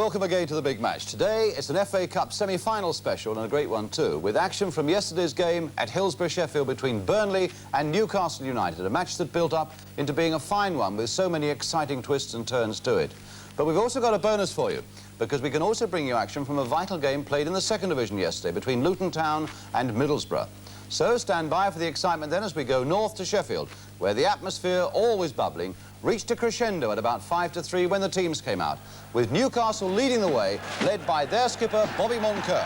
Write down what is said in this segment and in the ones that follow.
welcome again to the big match. Today, it's an FA Cup semi-final special, and a great one too, with action from yesterday's game at Hillsborough, Sheffield, between Burnley and Newcastle United, a match that built up into being a fine one with so many exciting twists and turns to it. But we've also got a bonus for you, because we can also bring you action from a vital game played in the second division yesterday between Luton Town and Middlesbrough. So stand by for the excitement then as we go north to Sheffield, where the atmosphere, always bubbling, reached a crescendo at about 5-3 when the teams came out, with Newcastle leading the way, led by their skipper, Bobby Moncur.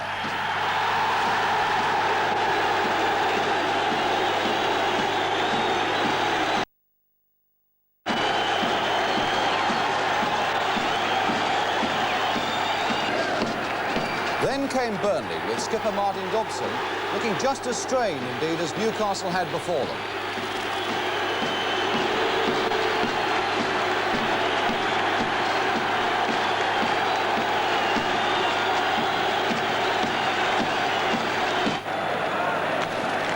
Then came Burnley, with skipper Martin Dobson looking just as strained, indeed, as Newcastle had before them.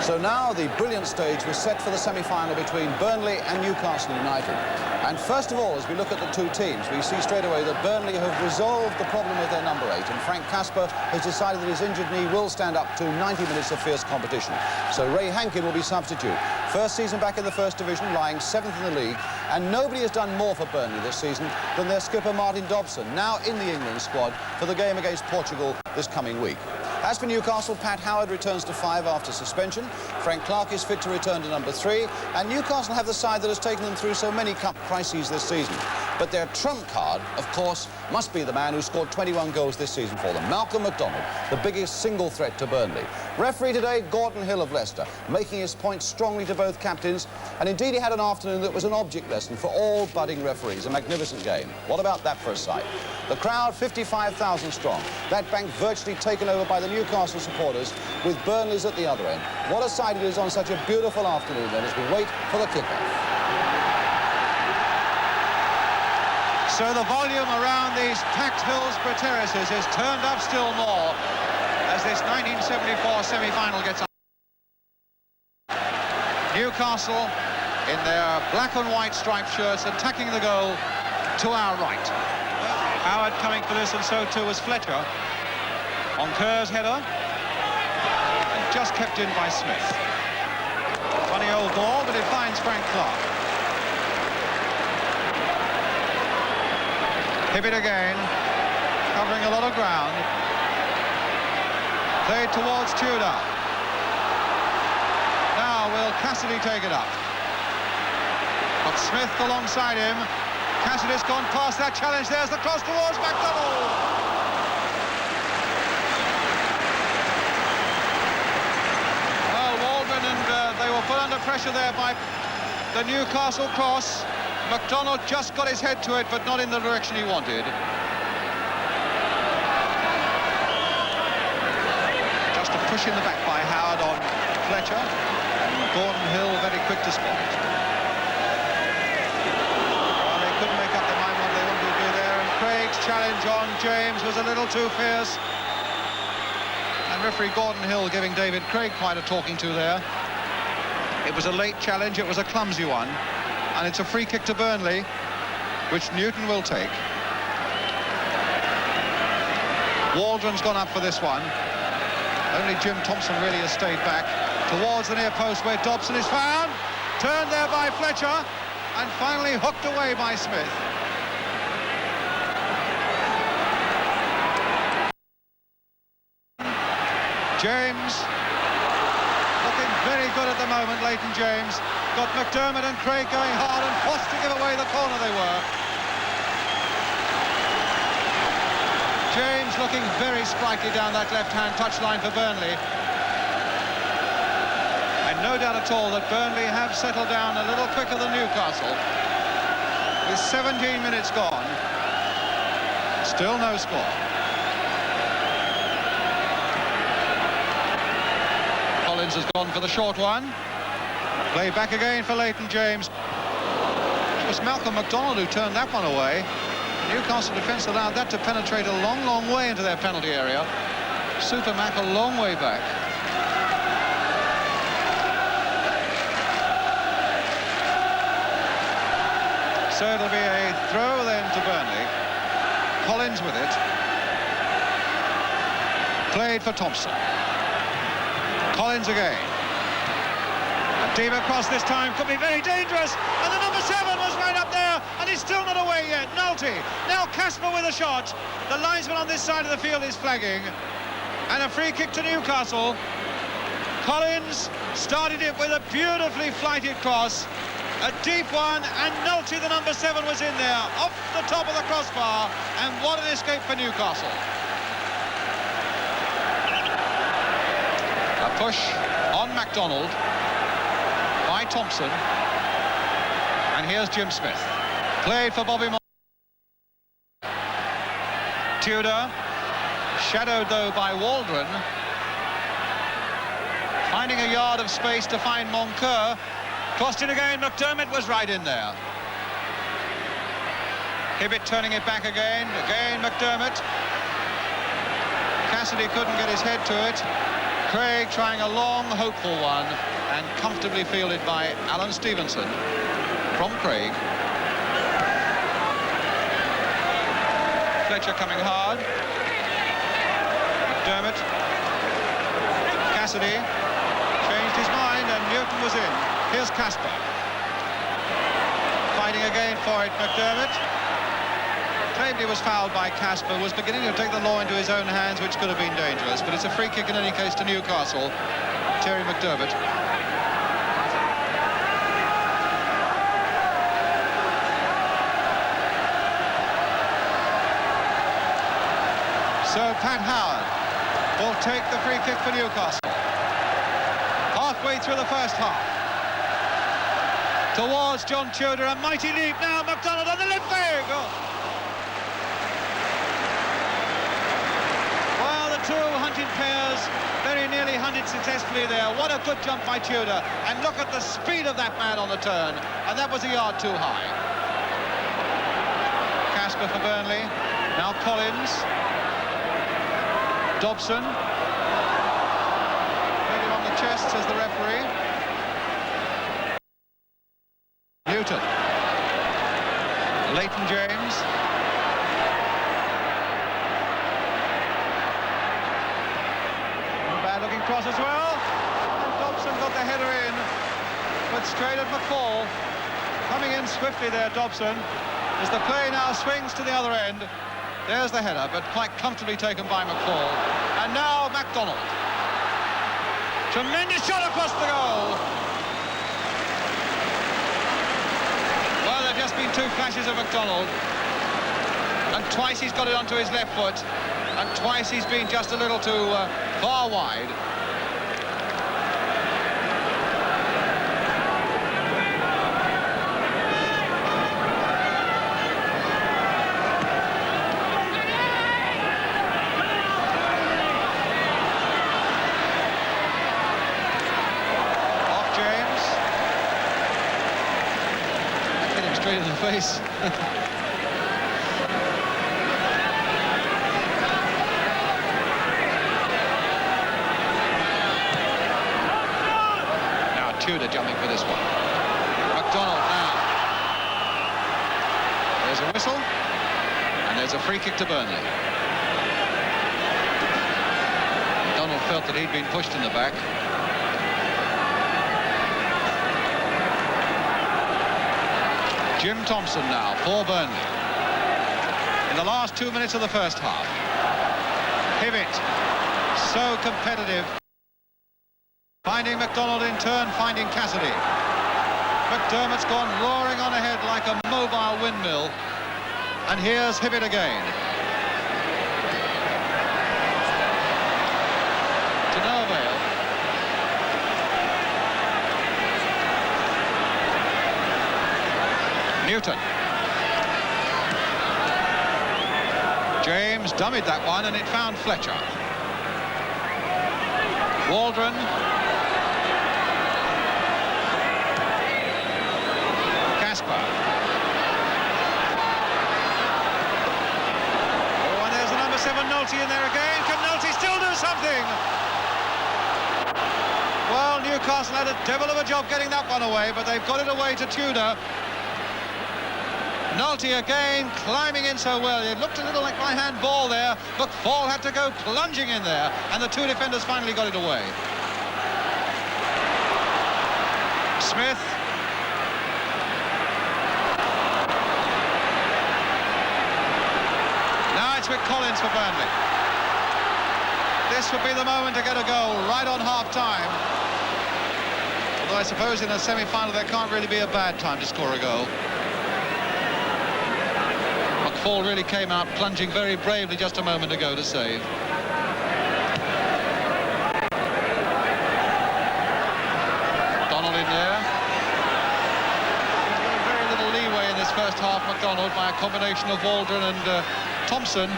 So now the brilliant stage was set for the semi-final between Burnley and Newcastle United. And first of all, as we look at the two teams, we see straight away that Burnley have resolved the problem with their number 8, and Frank Casper has decided that his injured knee will stand up to 90 minutes of fierce competition. So Ray Hankin will be substitute. First season back in the first division, lying 7th in the league, and nobody has done more for Burnley this season than their skipper Martin Dobson, now in the England squad for the game against Portugal this coming week. As for Newcastle, Pat Howard returns to 5 after suspension. Frank Clark is fit to return to number 3. And Newcastle have the side that has taken them through so many cup crises this season. But their trump card, of course, must be the man who scored 21 goals this season for them, McDonald, the biggest single threat to Burnley. Referee today, Gordon Hill of Leicester, making his point strongly to both captains. And indeed, he had an afternoon that was an object lesson for all budding referees. A magnificent game. What about that for a sight? The crowd, 55,000 strong. That bank virtually taken over by the Newcastle supporters, with Burnley's at the other end. What a sight it is on such a beautiful afternoon then, as we wait for the kickoff. So the volume around these packed Hillsborough terraces is turned up still more as this 1974 semi-final gets up. Newcastle in their black and white striped shirts attacking the goal to our right. Howard coming for this, and so too was Fletcher. On Kerr's header, and just kept in by Smith. Funny old ball, but it finds Frank Clark. Hip it again, covering a lot of ground. Played towards Tudor. Now will Cassidy take it up? Got Smith alongside him. Cassidy's gone past that challenge. There's the cross towards McDonald. Well, Waldron and they were put under pressure there by the Newcastle cross. McDonald just got his head to it, but not in the direction he wanted. Just a push in the back by Howard on Fletcher. Gordon Hill very quick to spot it. Well, they couldn't make up their mind what they wanted to do there, and Craig's challenge on James was a little too fierce. And referee Gordon Hill giving David Craig quite a talking to there. It was a late challenge, it was a clumsy one. And it's a free kick to Burnley, which Newton will take. Waldron's gone up for this one. Only Jim Thompson really has stayed back. Towards the near post where Dobson is found. Turned there by Fletcher. And finally hooked away by Smith. James. Looking very good at the moment, Leighton James. Got McDermott and Craig going hard and forced to give away the corner they were. James looking very sprightly down that left-hand touchline for Burnley. And no doubt at all that Burnley have settled down a little quicker than Newcastle. With 17 minutes gone, still no score. Collins has gone for the short one. Play back again for Leighton James. It was McDonald who turned that one away. Newcastle defence allowed that to penetrate a long, long way into their penalty area. Super Mac a long way back. So it'll be a throw then to Burnley. Collins with it. Played for Thompson. Collins again. And deep across this time, could be very dangerous. And the number 7 was right up there, and he's still not away yet. Nolte. Now Casper with a shot. The linesman on this side of the field is flagging. And a free kick to Newcastle. Collins started it with a beautifully flighted cross. A deep one, and Nolte, the number 7, was in there, off the top of the crossbar, and what an escape for Newcastle. A push on McDonald by Thompson, and here's Jim Smith. Played for Bobby Tudor, shadowed though by Waldron, finding a yard of space to find Moncur. Crossed it again, McDermott was right in there. Hibbett turning it back again McDermott. Cassidy couldn't get his head to it. Craig trying a long, hopeful one, and comfortably fielded by Alan Stevenson from Craig. Fletcher coming hard. McDermott. Cassidy changed his mind, and Newton was in. Here's Casper. Fighting again for it, McDermott. Claimed he was fouled by Casper, was beginning to take the law into his own hands, which could have been dangerous, but it's a free kick in any case to Newcastle. Terry McDermott. So Pat Howard will take the free kick for Newcastle. Halfway through the first half. Towards John Tudor, a mighty leap now, McDonald on the left leg. Oh. Well, the two hunting pairs very nearly hunted successfully there. What a good jump by Tudor. And look at the speed of that man on the turn. And that was a yard too high. Casper for Burnley. Now Collins. Dobson. Hit him on the chest, says the referee. Newton. Leighton James. Bad looking cross as well. And Dobson got the header in, but straight at McFall. Coming in swiftly there, Dobson, as the play now swings to the other end. There's the header, but quite comfortably taken by McFall. And now McDonald. Tremendous shot across the goal. Well, there have just been two flashes of McDonald, and twice he's got it onto his left foot, and twice he's been just a little too far wide. Straight in the face. Now Tudor jumping for this one. McDonald now. There's a whistle, and there's a free kick to Burnley. McDonald felt that he'd been pushed in the back. Jim Thompson now for Burnley. In the last 2 minutes of the first half. Hibbett, so competitive. Finding McDonald in turn, finding Cassidy. McDermott's gone roaring on ahead like a mobile windmill. And here's Hibbett again. To no avail. Newton. James dummied that one, and it found Fletcher. Waldron. Casper. Oh, and there's the number 7, Nolte, in there again. Can Nolte still do something? Well, Newcastle had a devil of a job getting that one away, but they've got it away to Tudor. Nolte again, climbing in so well. It looked a little like right-hand ball there. McFall had to go plunging in there, and the two defenders finally got it away. Smith. Now it's McCollins for Burnley. This would be the moment to get a goal right on half-time. Although I suppose in a semi-final there can't really be a bad time to score a goal. McFall really came out plunging very bravely just a moment ago to save. McDonald in there. He's given very little leeway in this first half, McDonald, by a combination of Waldron and Thompson.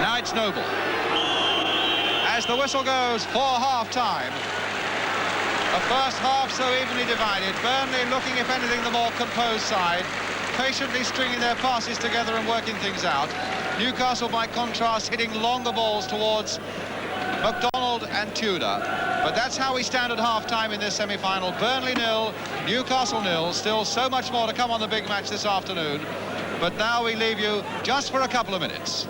Now it's Noble. As the whistle goes for half-time. The first half so evenly divided. Burnley looking, if anything, the more composed side, patiently stringing their passes together and working things out. Newcastle, by contrast, hitting longer balls towards McDonald and Tudor. But that's how we stand at half-time in this semi-final. Burnley 0, Newcastle 0. Still so much more to come on the big match this afternoon. But now we leave you just for a couple of minutes.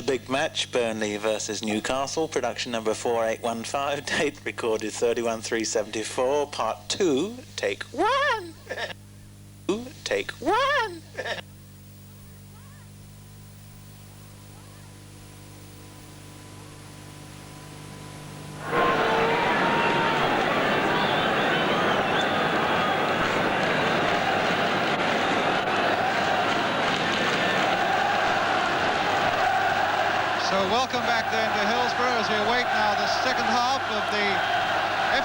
Big match, Burnley versus Newcastle, production number 4815, date recorded 31/3/74, part 2, take 1. Take 1. So welcome back then to Hillsborough as we await now the second half of the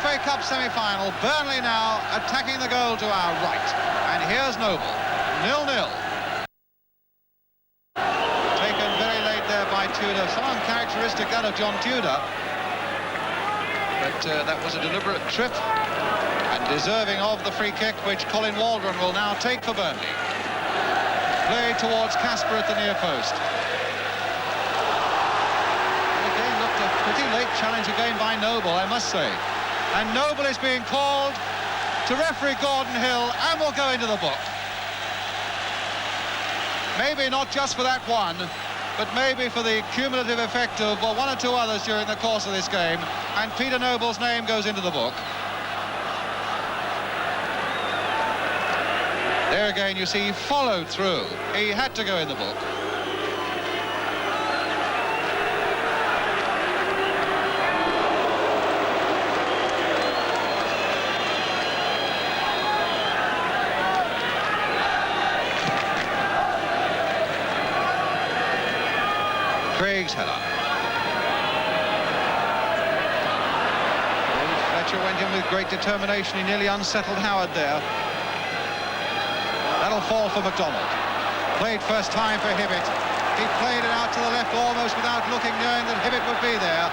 FA Cup semi-final. Burnley now attacking the goal to our right. And here's Noble, 0-0. Taken very late there by Tudor. Some uncharacteristic that of John Tudor. But that was a deliberate trip and deserving of the free kick, which Colin Waldron will now take for Burnley. Played towards Casper at the near post. Pretty late challenge again by Noble, I must say. And Noble is being called to referee Gordon Hill and will go into the book. Maybe not just for that one, but maybe for the cumulative effect of one or two others during the course of this game. And Peter Noble's name goes into the book. There again, you see, he followed through. He had to go in the book. Craig's header. Fletcher went in with great determination. He nearly unsettled Howard there. That'll fall for McDonald. Played first time for Hibbett. He played it out to the left almost without looking, knowing that Hibbett would be there.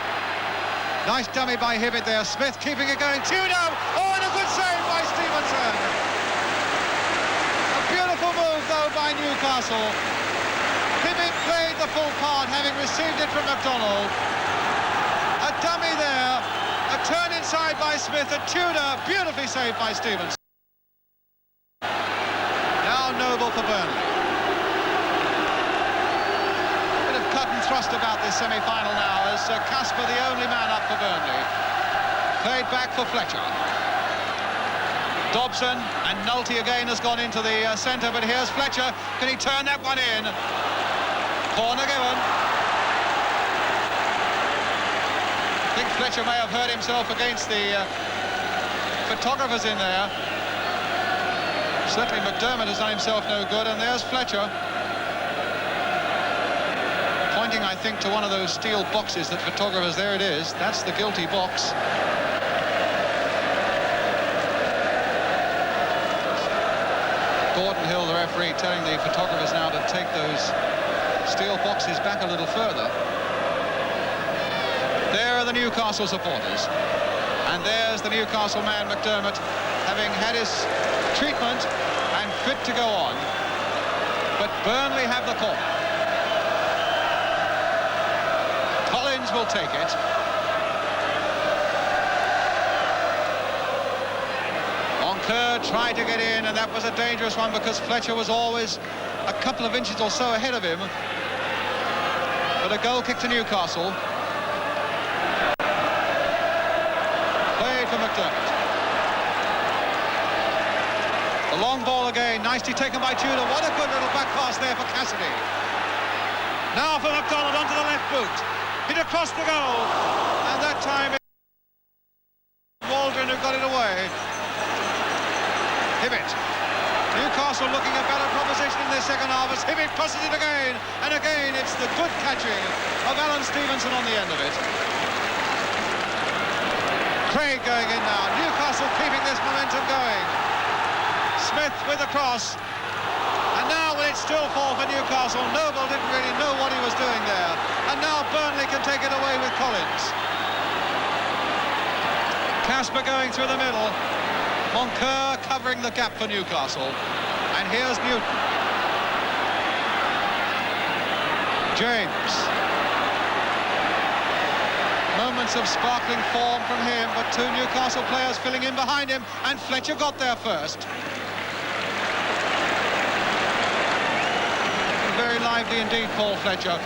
Nice dummy by Hibbett there. Smith keeping it going. Tudor! Oh, and a good save by Stevenson. A beautiful move, though, by Newcastle. Hibbett played the full part, having received it from McDonald. A dummy there, a turn inside by Smith, and Tudor beautifully saved by Stevenson. Now Noble for Burnley. Bit of cut and thrust about this semi-final now, as Casper, the only man up for Burnley. Played back for Fletcher. Dobson, and Nolte again has gone into the centre, but here's Fletcher. Can he turn that one in? Corner given. I think Fletcher may have hurt himself against the photographers in there. Certainly McDermott has done himself no good, and there's Fletcher. Pointing, I think, to one of those steel boxes that photographers, there it is. That's the guilty box. Gordon Hill, the referee, telling the photographers now to take those steel boxes back a little further. There are the Newcastle supporters. And there's the Newcastle man, McDermott, having had his treatment and fit to go on. But Burnley have the corner. Collins will take it. Moncur tried to get in, and that was a dangerous one because Fletcher was always a couple of inches or so ahead of him. But a goal kick to Newcastle. Played for McDermott. The long ball again, nicely taken by Tudor. What a good little back pass there for Cassidy. Now for McDonald onto the left boot. Hit across the goal. And that time Waldron who got it away. Hibbett. Newcastle looking a better proposition in their second half as Hibbett crosses it again. And again it's the good catching of Alan Stevenson on the end of it. Craig going in now. Newcastle keeping this momentum going. Smith with the cross. And now when it's still 4 for Newcastle, Noble didn't really know what he was doing there. And now Burnley can take it away with Collins. Casper going through the middle. Moncur covering the gap for Newcastle. And here's Newton. James. Moments of sparkling form from him, but 2 Newcastle players filling in behind him, and Fletcher got there first. Very lively indeed, Paul Fletcher.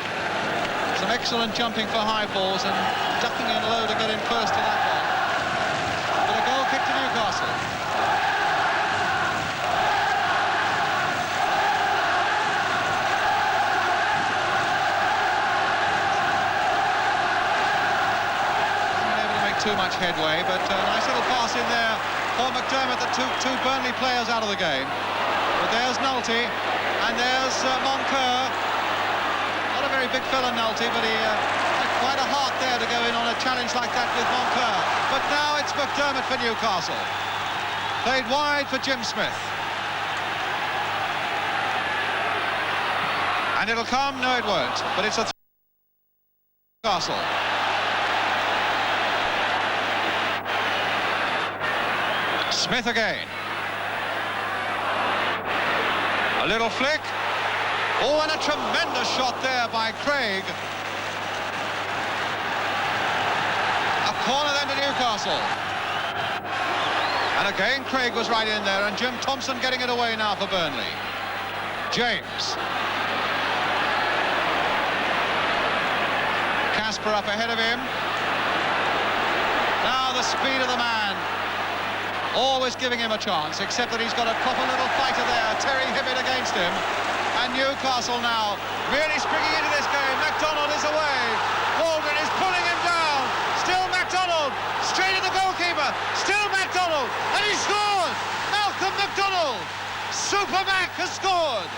Some excellent jumping for high balls and ducking in low to get in first to that one. But a goal kick to Newcastle. Too much headway, but a nice little pass in there for McDermott, the two Burnley players out of the game. But there's Nulty, and there's Moncur. Not a very big fella, Nulty, but he had quite a heart there to go in on a challenge like that with Moncur. But now it's McDermott for Newcastle. Played wide for Jim Smith. And it'll come? No, it won't. But it's a Newcastle. Smith again. A little flick. Oh, and a tremendous shot there by Craig. A corner then to Newcastle. And again Craig was right in there, and Jim Thompson getting it away now for Burnley. James. Casper up ahead of him. Now the speed of the man. Always giving him a chance, except that he's got a proper little fighter there, Terry Hibbett against him. And Newcastle now really springing into this game. McDonald is away. Waldron is pulling him down. Still McDonald, straight at the goalkeeper. Still McDonald, and he scored! Malcolm McDonald! Super Mac has scored!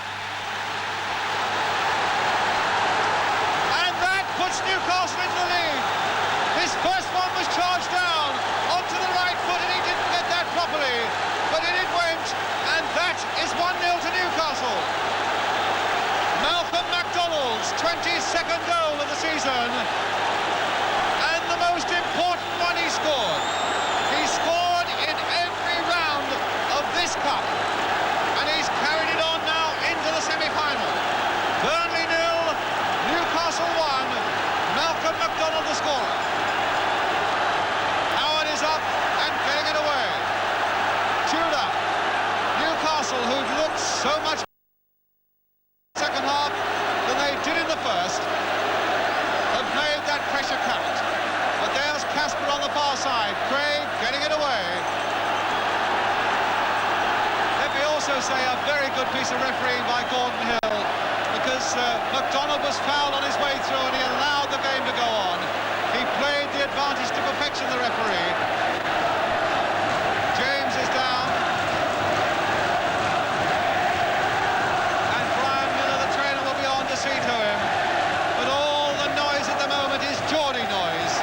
And that puts Newcastle into the lead. His first one was charged down onto the right foot, and he didn't get that properly, but in it went, and that is 1-0 to Newcastle. Malcolm McDonald's 22nd goal of the season, and the most important one he scored. He scored in every round of this cup, and he's carried it on now into the semi-final. Burnley 0, Newcastle 1, Malcolm McDonald the scorer. Howard is up and getting it away. Tudor. Newcastle, who'd looked so much second half than they did in the first, have made that pressure count. But there's Casper on the far side. Craig getting it away. Let me also say a very good piece of refereeing by Gordon Hill, because McDonald was fouled on his way through and he allowed the game to go on. He played the advantage to perfection, the referee. James is down. And Brian Miller, the trainer, will be on to see to him. But all the noise at the moment is Geordie noise.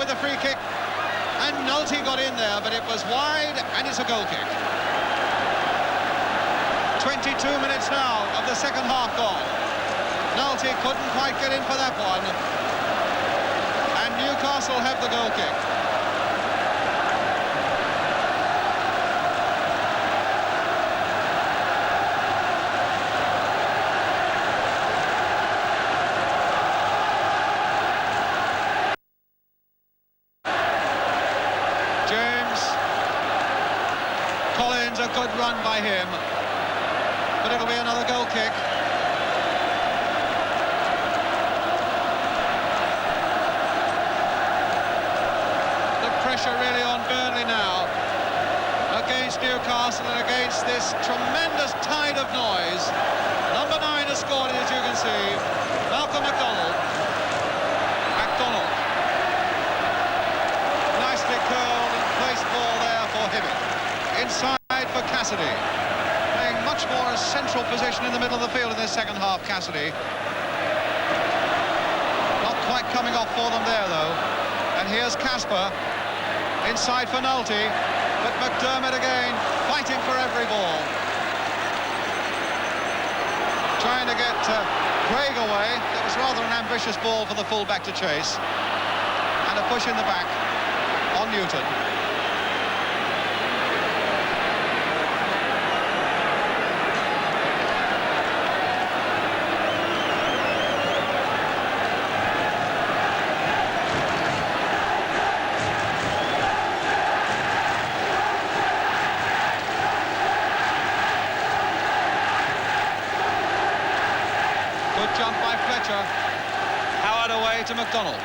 with the free kick, and Nolte got in there, but it was wide, and it's a goal kick. 22 minutes now of the second half gone. Nolte couldn't quite get in for that one, and Newcastle have the goal kick. A good run by him, but it'll be another goal kick. The pressure really on Burnley now against Newcastle and against this tremendous tide of noise. Number 9 has scored, as you can see, Malcolm McDonald. Nicely curled and placed ball there for Hibbett. Inside for Cassidy, playing much more a central position in the middle of the field in this second half. Cassidy not quite coming off for them there though, and here's Casper inside for Nolte, but McDermott again fighting for every ball, trying to get Craig away. It was rather an ambitious ball for the full-back to chase, and a push in the back on Newton. Jump by Fletcher. Howard away to McDonald.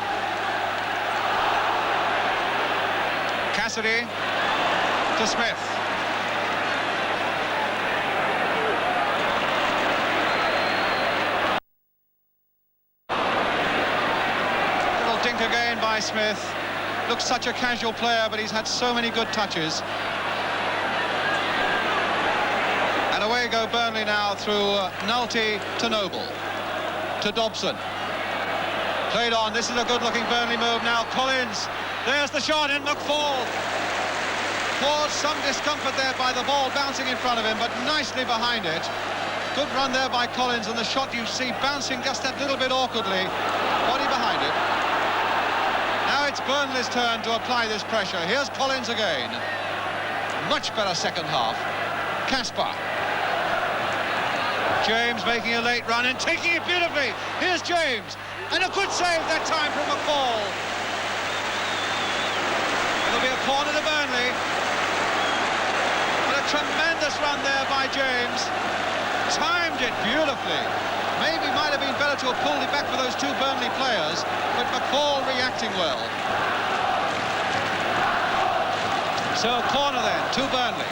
Cassidy to Smith. Little dink again by Smith. Looks such a casual player, but he's had so many good touches. And away go Burnley now through Nolte to Noble. To Dobson. Played on. This is a good-looking Burnley move now. Collins. There's the shot, and McFall caused some discomfort there by the ball bouncing in front of him, but nicely behind it. Good run there by Collins, and the shot you see bouncing just that little bit awkwardly. Body behind it. Now it's Burnley's turn to apply this pressure. Here's Collins again. Much better second half. Casper. James making a late run and taking it beautifully. Here's James, and a good save that time from McFall. It'll be a corner to Burnley. But a tremendous run there by James. Timed it beautifully. Maybe might have been better to have pulled it back for those two Burnley players, but McFall reacting well. So a corner then to Burnley.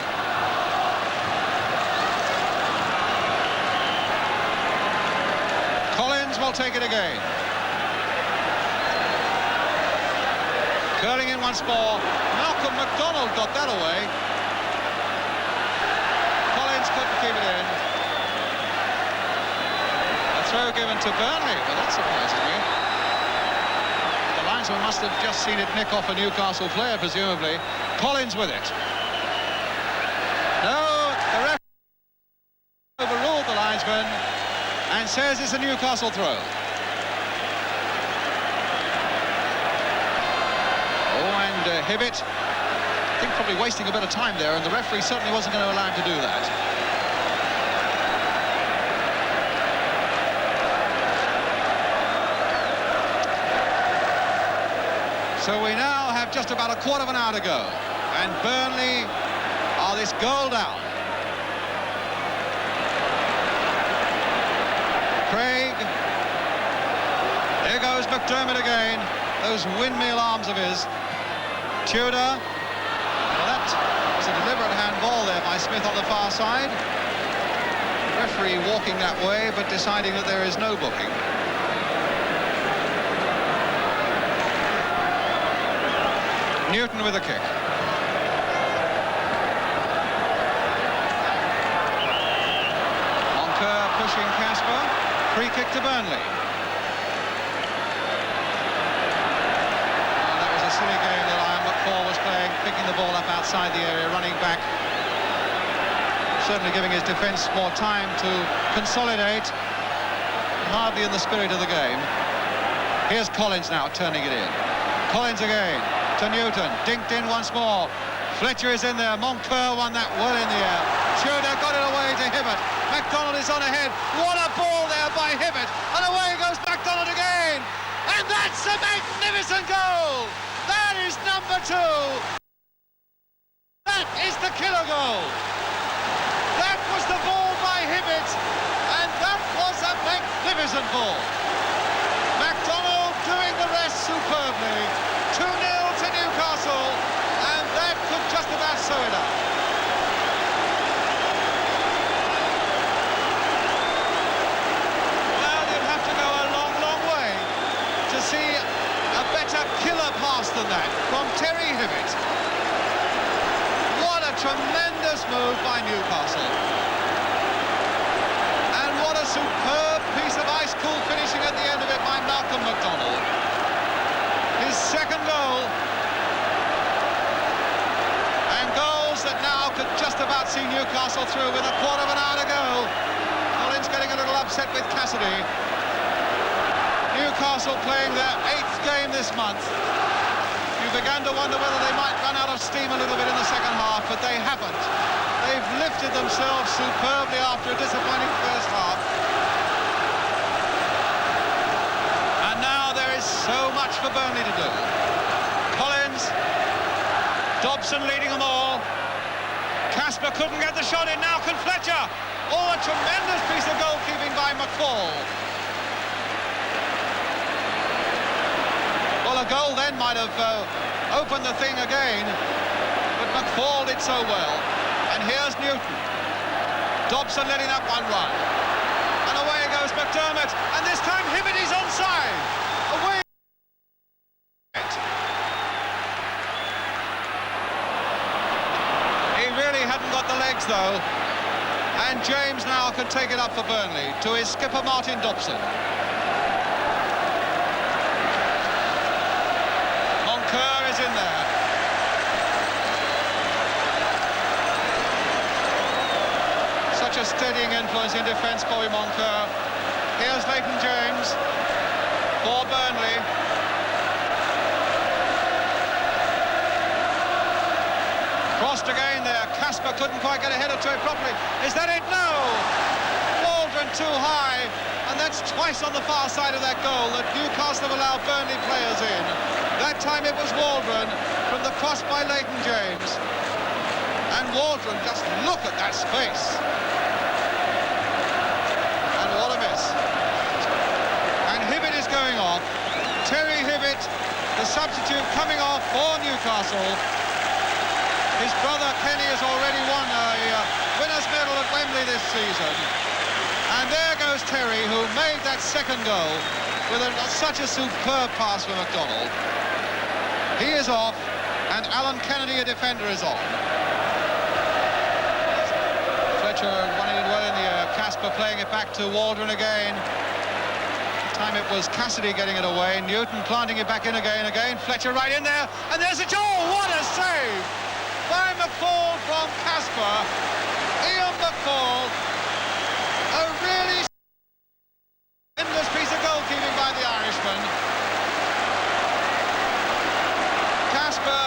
Will take it again. Curling in once more. Malcolm McDonald got that away. Collins couldn't keep it in. A throw given to Burnley, but that's surprisingly. The linesman must have just seen it nick off a Newcastle player, presumably. Collins with it. No, the referee overruled the linesman and says it's a Newcastle throw. Oh, and Hibbett, I think probably wasting a bit of time there, and the referee certainly wasn't going to allow him to do that. So we now have just about a quarter of an hour to go, and Burnley are this goal down. Craig. There goes McDermott again. Those windmill arms of his. Tudor. Well, that was a deliberate handball there by Smith on the far side. Referee walking that way, but deciding that there is no booking. Newton with a kick. Moncur pushing Casper. Free kick to Burnley. Oh, that was a silly game that Ian McCall was playing, picking the ball up outside the area, running back. Certainly giving his defence more time to consolidate. Hardly in the spirit of the game. Here's Collins now turning it in. Collins again to Newton, dinked in once more. Fletcher is in there, Moncur won that well in the air. Tudor got it away to Hibbert. McDonald is on ahead. What a ball there by Hibbert. And away goes McDonald again. And that's a magnificent goal. That is number 2. That is the killer goal. That was the ball by Hibbert. And that was a magnificent ball. McDonald doing the rest superbly. 2-0 to Newcastle. And that could just about sew it up. Well, you'd have to go a long, long way to see a better killer pass than that from Terry Hibbert. What a tremendous move by Newcastle. And what a superb piece of ice-cool finishing at the end of it by Malcolm McDonald. His second goal. And goals that now could just about see Newcastle through with a quarter of an hour to go. Collins getting a little upset with Cassidy. Newcastle playing their 8th game this month. You began to wonder whether they might run out of steam a little bit in the second half, but they haven't. They've lifted themselves superbly after a disappointing first half. And now there is so much for Burnley to do. Collins, Dobson leading them all. Casper couldn't get the shot in, now can Fletcher. Oh, a tremendous piece of goalkeeping by McCall. Well, a goal then might have opened the thing again, but McCall did so well. And here's Newton. Dobson letting that one run. And away goes McDermott. And this time Hibbert is onside. Away. He really hadn't got the legs, though. And James now can take it up for Burnley to his skipper Martin Dobson. Moncur is in there. Such a steadying influence in defence, Bobby Moncur. Here's Leighton James for Burnley. Crossed again there. Casper couldn't quite get ahead to it properly. Is that it? No! Waldron too high. And that's twice on the far side of that goal that Newcastle have allowed Burnley players in. That time it was Waldron from the cross by Leighton James. And Waldron, just look at that space. And what a miss. And Hibbert is going off. Terry Hibbert, the substitute, coming off for Newcastle. His brother Kenny has already won a winner's medal at Wembley this season. And there goes Terry, who made that second goal with such a superb pass for McDonald. He is off, and Alan Kennedy, a defender, is on. Fletcher running it well in the air. Casper playing it back to Waldron again. This time it was Cassidy getting it away. Newton planting it back in again. Fletcher right in there. And there's a goal. What a save by McCall from Casper. Ian McCall. A really tremendous piece of goalkeeping by the Irishman. Casper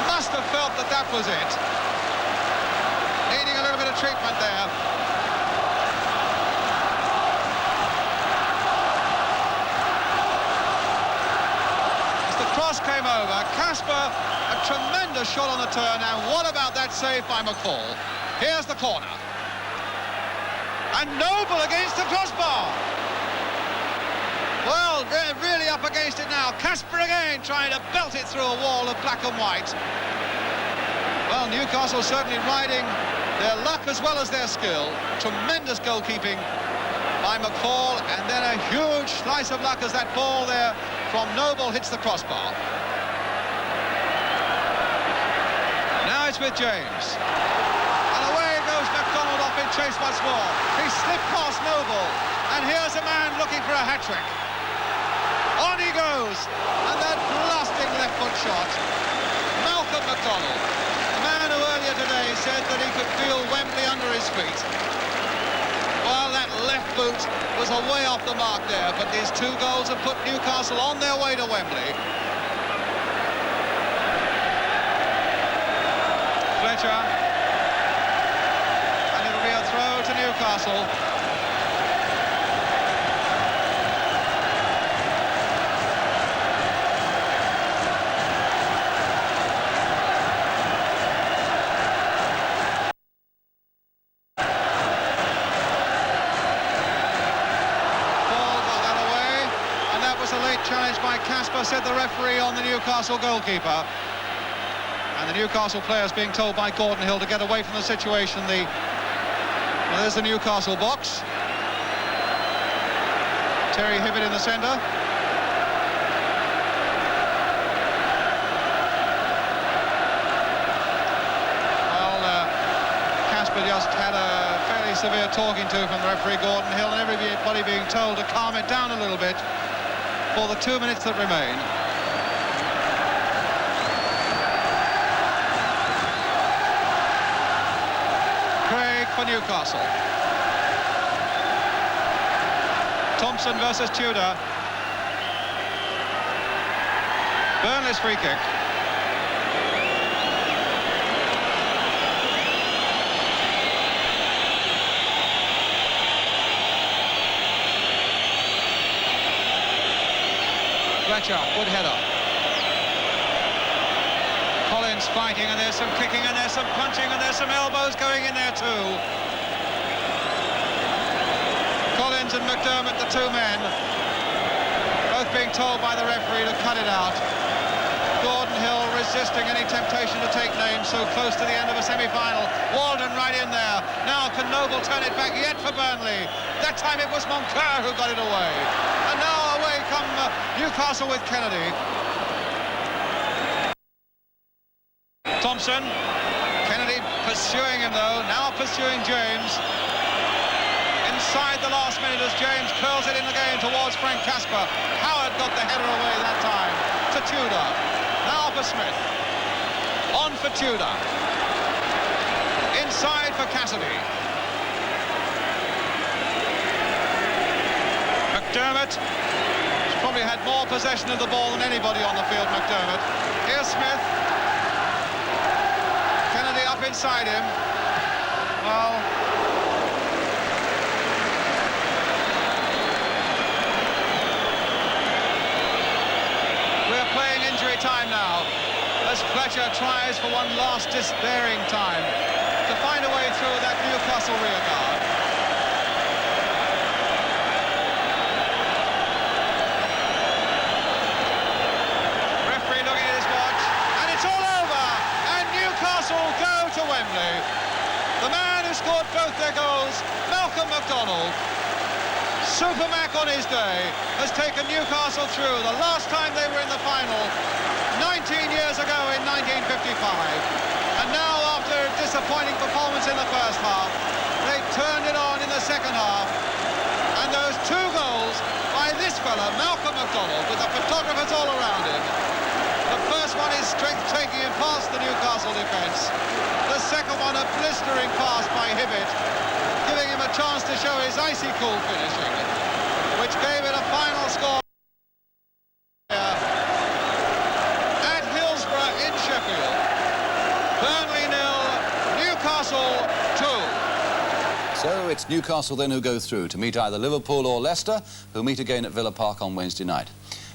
must have felt that that was it. Needing a little bit of treatment there. As the cross came over, Casper, a tremendous shot on the turn, and what about that save by McCall? Here's the corner. And Noble against the crossbar. Well, they're really up against it now. Casper again trying to belt it through a wall of black and white. Well, Newcastle certainly riding their luck as well as their skill. Tremendous goalkeeping by McCall, and then a huge slice of luck as that ball there from Noble hits the crossbar. Now it's with James. And away goes McDonald off in chase once more. He slipped past Noble, and here's a man looking for a hat-trick. On he goes, and that blasting left right-foot shot. Malcolm McDonald, the man who earlier today said that he could feel Wembley under his feet. Well, that left boot was away off the mark there, but these two goals have put Newcastle on their way to Wembley. Fletcher. And it'll be a throw to Newcastle. Challenge by Casper, said the referee on the Newcastle goalkeeper. And the Newcastle players being told by Gordon Hill to get away from the situation. Well, there's the Newcastle box. Terry Hibbett in the centre. Well, Casper just had a fairly severe talking to from the referee Gordon Hill, and everybody being told to calm it down a little bit for the 2 minutes that remain. Craig for Newcastle. Thompson versus Tudor. Burnley's free kick. Fletcher, good header. Collins fighting, and there's some kicking, and there's some punching, and there's some elbows going in there too. Collins and McDermott, the two men, both being told by the referee to cut it out. Gordon Hill resisting any temptation to take names so close to the end of a semi-final. Walden right in there. Now can Noble turn it back yet for Burnley? That time it was Moncur who got it away. And now away come Newcastle with Kennedy. Thompson. Kennedy pursuing him though, now pursuing James. Inside the last minute as James curls it in again towards Frank Casper. Howard got the header away that time to Tudor. Now for Smith. On for Tudor. Inside for Cassidy. McDermott. He's probably had more possession of the ball than anybody on the field, McDermott. Here's Smith. Kennedy up inside him. Well, we're playing injury time now as Fletcher tries for one last despairing time to find a way through that Newcastle rear guard. Referee looking at his watch, and it's all over, and Newcastle go to Wembley. The man who scored both their goals, Malcolm McDonald, Super Mac on his day, has taken Newcastle through the last time they were in the final 19 years ago in 1955. And now, after a disappointing performance in the first half, they turned it on in the second half. And those two goals by this fella, Malcolm McDonald, with the photographers all around him. The first one is strength taking him past the Newcastle defence. The second one, a blistering pass by Hibbett, giving him a chance to show his icy cool finishing, which gave it a final score at Hillsborough in Sheffield. Burnley 0, Newcastle 2. So it's Newcastle then who go through to meet either Liverpool or Leicester, who meet again at Villa Park on Wednesday night.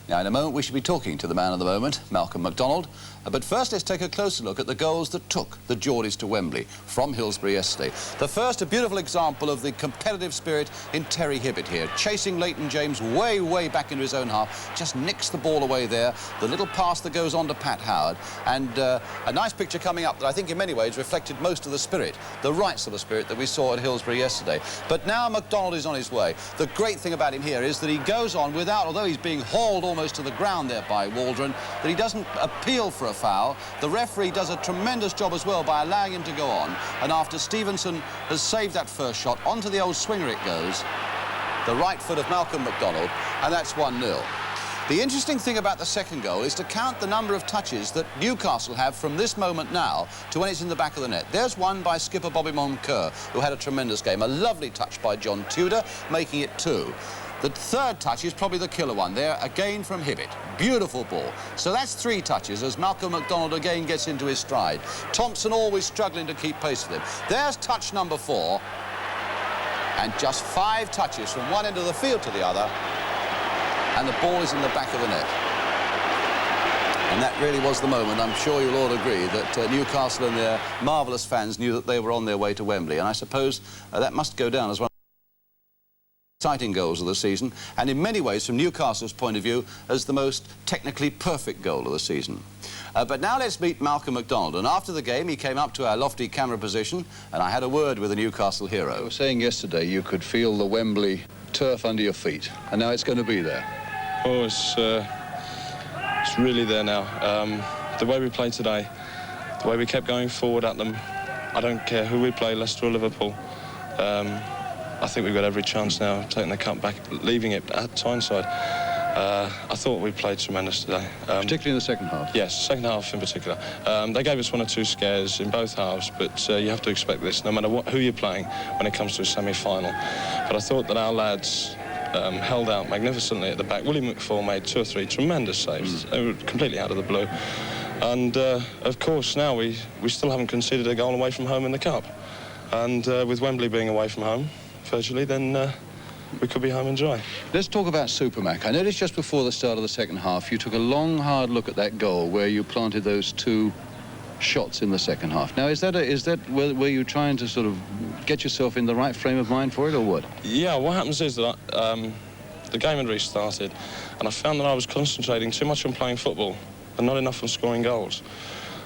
Now, in a moment, we should be talking to the man of the moment, Malcolm McDonald. But first, let's take a closer look at the goals that took the Geordies to Wembley from Hillsborough yesterday. The first, a beautiful example of the competitive spirit in Terry Hibbett here, chasing Leighton James way, way back into his own half, just nicks the ball away there, the little pass that goes on to Pat Howard, and a nice picture coming up that I think in many ways reflected most of the spirit, the right sort of spirit that we saw at Hillsborough yesterday. But now McDonald is on his way. The great thing about him here is that he goes on without, although he's being hauled almost to the ground there by Waldron, that he doesn't appeal for a foul. The referee does a tremendous job as well by allowing him to go on, and after Stevenson has saved that first shot, onto the old swinger it goes, the right foot of Malcolm McDonald, and that's 1-0. The interesting thing about the second goal is to count the number of touches that Newcastle have from this moment now to when it's in the back of the net. There's one by skipper Bobby Moncur, who had a tremendous game. A lovely touch by John Tudor, making it 2. The third touch is probably the killer one there, again from Hibbett. Beautiful ball. So that's 3 touches as Malcolm McDonald again gets into his stride. Thompson always struggling to keep pace with him. There's touch number 4. And just 5 touches from one end of the field to the other. And the ball is in the back of the net. And that really was the moment. I'm sure you'll all agree that Newcastle and their marvellous fans knew that they were on their way to Wembley. And I suppose that must go down as one of the exciting goals of the season, and in many ways, from Newcastle's point of view, as the most technically perfect goal of the season. But now let's meet Malcolm McDonald. And after the game, he came up to our lofty camera position, and I had a word with the Newcastle hero. I was saying yesterday you could feel the Wembley turf under your feet, and now it's going to be there. Oh, it's really there now. The way we played today, the way we kept going forward at them, I don't care who we play, Leicester or Liverpool. I think we've got every chance now of taking the cup back, leaving it at Tyneside. I thought we played tremendous today. Particularly in the second half? Yes, second half in particular. They gave us 1 or 2 scares in both halves, but you have to expect this no matter who you're playing when it comes to a semi-final. But I thought that our lads held out magnificently at the back. Willie McFall made 2 or 3 tremendous saves. They were completely out of the blue. And, of course, now we still haven't conceded a goal away from home in the Cup. And with Wembley being away from home, virtually, then we could be home and dry. Let's talk about Supermac. I noticed just before the start of the second half, you took a long, hard look at that goal where you planted those 2 shots in the second half. Now, were you trying to sort of get yourself in the right frame of mind for it, or what? Yeah, what happens is that the game had restarted, and I found that I was concentrating too much on playing football and not enough on scoring goals.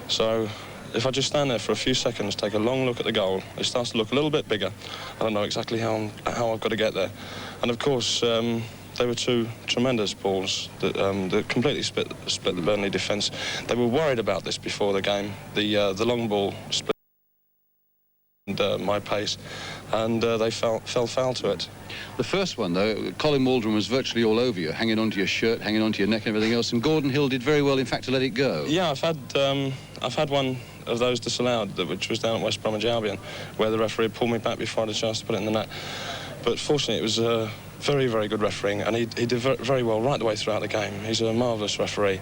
So if I just stand there for a few seconds, take a long look at the goal, it starts to look a little bit bigger. I don't know exactly how I've got to get there. And of course, they were 2 tremendous balls that completely split the Burnley defence. They were worried about this before the game. The long ball split my pace, and they fell foul to it. The first one, though, Colin Waldron was virtually all over you, hanging onto your shirt, hanging onto your neck and everything else, and Gordon Hill did very well, in fact, to let it go. Yeah, I've had one of those disallowed, which was down at West Bromwich Albion, where the referee pulled me back before I had a chance to put it in the net. But fortunately, it was very, very good refereeing, and he did very well right the way throughout the game. He's a marvellous referee.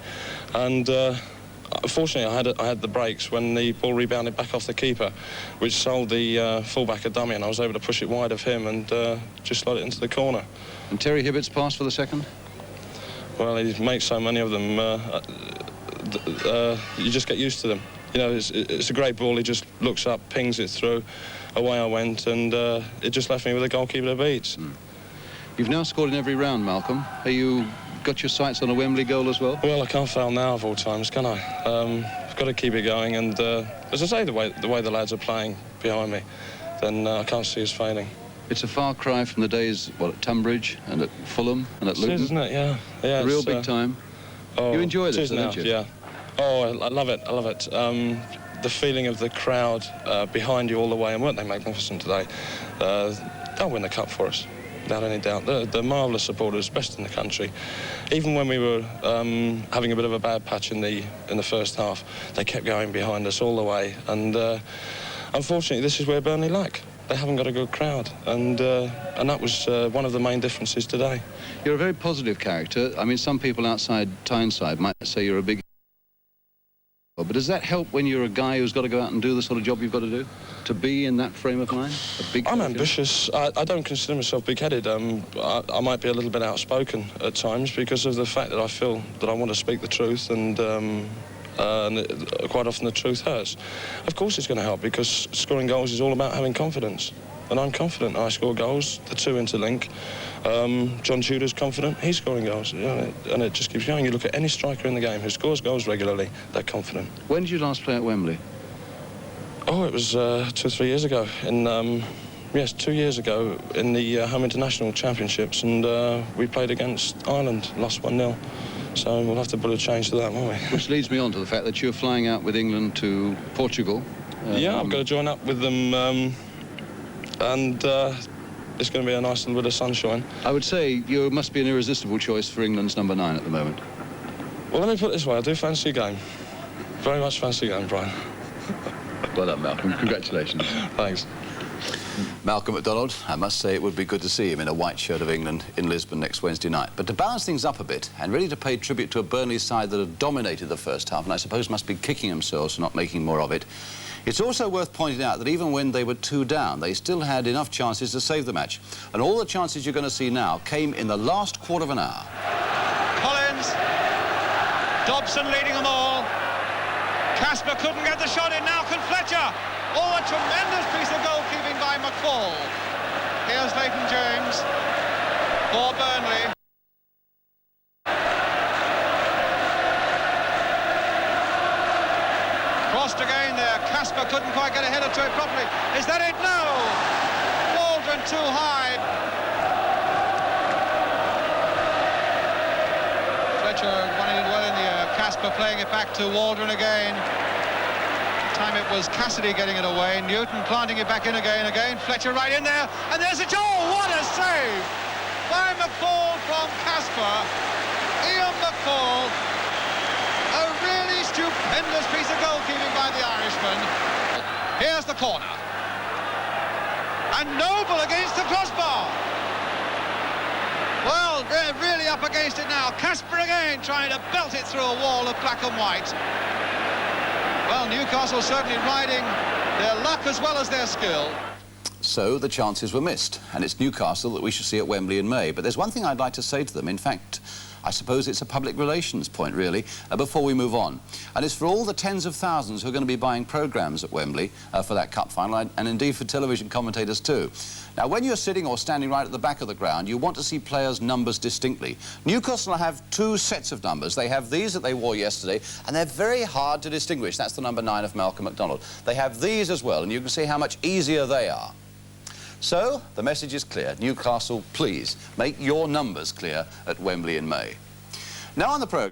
And fortunately, I had the breaks when the ball rebounded back off the keeper, which sold the fullback a dummy, and I was able to push it wide of him and just slot it into the corner. And Terry Hibbett's pass for the second? Well, he makes so many of them, you just get used to them. You know, it's a great ball. He just looks up, pings it through. Away I went, and it just left me with a goalkeeper to beat. You've now scored in every round, Malcolm. Have you got your sights on a Wembley goal as well? Well, I can't fail now of all times, can I? I've got to keep it going, and as I say, the way the lads are playing behind me, then I can't see us failing. It's a far cry from the days, at Tunbridge and at Fulham and at Luton. It is, isn't it? Yeah. Yeah. Real big time. Oh, you enjoy this, don't you? Yeah. Oh, I love it. I love it. The feeling of the crowd behind you all the way, and weren't they magnificent today? They'll win the cup for us, without any doubt. They're marvellous supporters, best in the country. Even when we were having a bit of a bad patch in the first half, they kept going behind us all the way. And unfortunately, this is where Burnley lack. They haven't got a good crowd, and that was one of the main differences today. You're a very positive character. I mean, some people outside Tyneside might say you're a big... But does that help when you're a guy who's got to go out and do the sort of job you've got to do? To be in that frame of mind? I'm ambitious. I don't consider myself big-headed. I might be a little bit outspoken at times because of the fact that I feel that I want to speak the truth, and quite often the truth hurts. Of course it's going to help, because scoring goals is all about having confidence. And I'm confident I score goals, the 2 interlink. John Tudor's confident, he's scoring goals, and it just keeps going. You look at any striker in the game who scores goals regularly, they're confident. When did you last play at Wembley? Oh, it was 2 or 3 years ago. Yes, 2 years ago in the Home International Championships, and we played against Ireland, lost 1-0. So we'll have to put a change to that, won't we? Which leads me on to the fact that you're flying out with England to Portugal. Yeah, I've got to join up with them, and it's going to be a nice little bit of sunshine. I would say you must be an irresistible choice for England's number 9 at the moment. Well, let me put it this way, I do fancy a game. Very much fancy a game, Brian. Well done, Malcolm. Congratulations. Thanks. Malcolm McDonald, I must say it would be good to see him in a white shirt of England in Lisbon next Wednesday night. But to balance things up a bit, and really to pay tribute to a Burnley side that had dominated the first half, and I suppose must be kicking themselves for not making more of it, it's also worth pointing out that even when they were 2 down, they still had enough chances to save the match. And all the chances you're going to see now came in the last quarter of an hour. Collins, Dobson leading them all. Casper couldn't get the shot in, now can Fletcher. Oh, a tremendous piece of goalkeeping by McFall. Here's Leighton James for Burnley. Crossed again there. Casper couldn't quite get a header to it properly. Is that it? No! Waldron too high. Fletcher running it well in the air. Casper playing it back to Waldron again. Time it was Cassidy getting it away. Newton planting it back in again. Fletcher right in there. And there's a goal! What a save by McFall from Casper. Ian McFall. A really stupendous piece of goalkeeping by the Irishman. Here's the corner. And Noble against the crossbar. Well, they're really up against it now. Casper again trying to belt it through a wall of black and white. Well, Newcastle certainly riding their luck as well as their skill. So the chances were missed, and it's Newcastle that we should see at Wembley in May. But there's one thing I'd like to say to them. In fact, I suppose it's a public relations point, really, before we move on. And it's for all the tens of thousands who are going to be buying programmes at Wembley for that cup final, and indeed for television commentators too. Now, when you're sitting or standing right at the back of the ground, you want to see players' numbers distinctly. Newcastle have 2 sets of numbers. They have these that they wore yesterday, and they're very hard to distinguish. That's the number 9 of Malcolm McDonald. They have these as well, and you can see how much easier they are. So, the message is clear. Newcastle, please, make your numbers clear at Wembley in May. Now on the programme.